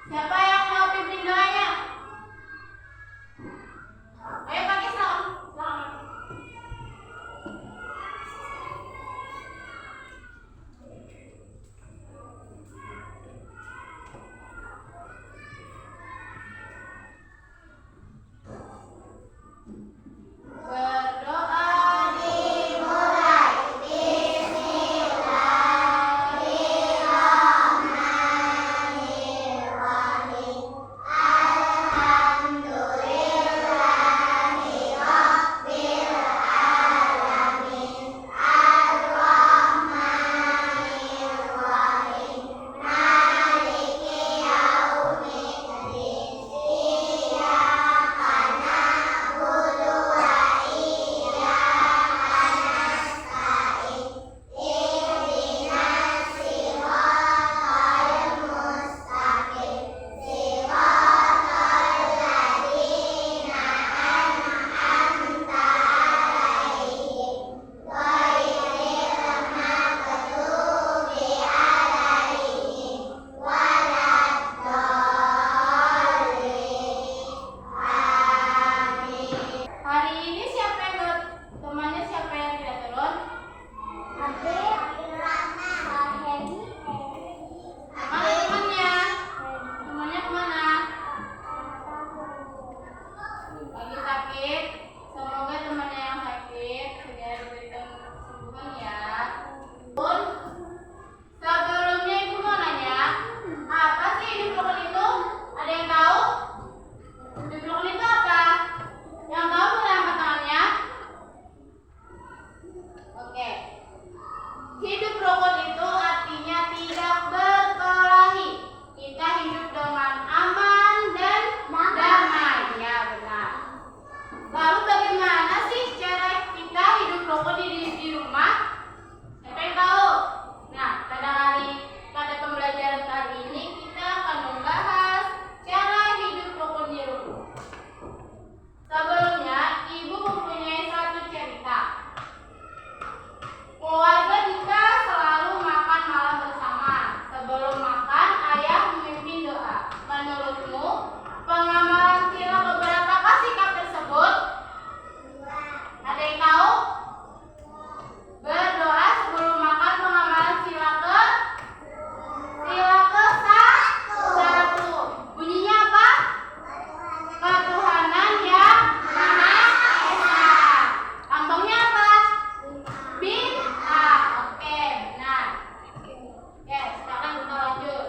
Siapa yang mau pimpin doanya? Ayo pakai salam. Hidup rukun itu artinya tidak berkelahi. Kita hidup dengan aman dan damai. Ya, benar. Lalu bagaimana sih cara kita hidup rukun di rumah? Siapa yang tahu? Nah, pada pembelajaran kali ini kita akan membahas cara hidup rukun di rumah. Sebelumnya, ibu mempunyai satu cerita. Keluarga Dika selalu makan malam bersama. Sebelum makan, ayah memimpin doa. Menurutmu, pengamalan sila keberapakah sikap tersebut? Ada yang tahu? Berdoa sebelum makan pengamalan sila ke satu. Bunyinya apa? Ketuhanan yang Maha Esa. Lambangnya apa? Bintang. Oke, benar. Oke, sekarang kita lanjut.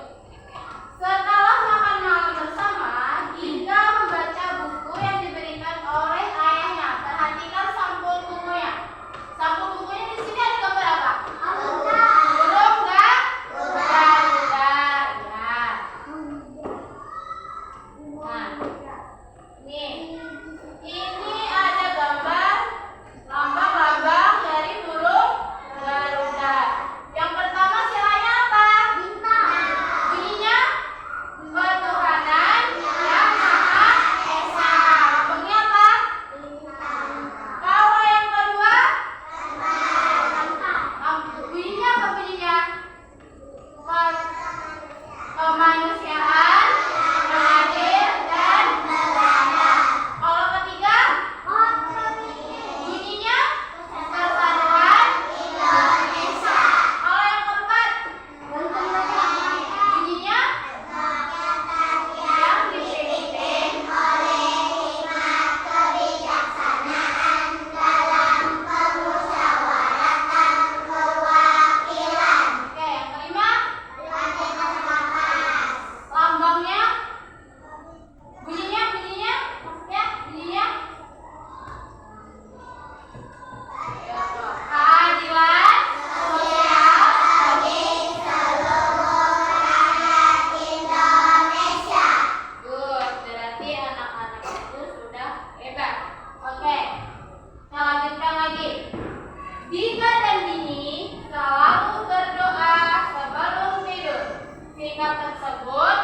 Setelah makan malam bersama, Dika membaca buku yang diberikan oleh ayahnya. Perhatikan sampul bukunya. Sampul bukunya di sini ada gambar apa? Burung dan garuda. Ya. Nah, ini ada gambar lambang-lambang dari burung garuda. Yang pertama silanya apa? Bunyinya ketuhanan yang Maha Esa. Lambangnya apa? Kalau yang kedua, bunyinya apa bunyinya? Kemanusiaan yang adil dan beradab. Kalau ketiga, bunyinya Persatuan Indonesia. Kalau yang keempat, bunyinya yang dipimpin oleh hikmat kebijaksanaan dalam permusyawaratan perwakilan. Oke, yang kelima, lambangnya bunyinya maksudnya bunyinya keadilan sosial bagi seluruh rakyat Indonesia. Good, berarti anak-anak itu sudah hebat. Oke, kita lanjutkan lagi. Dika dan Dini selalu berdoa sebelum tidur. Sikap tersebut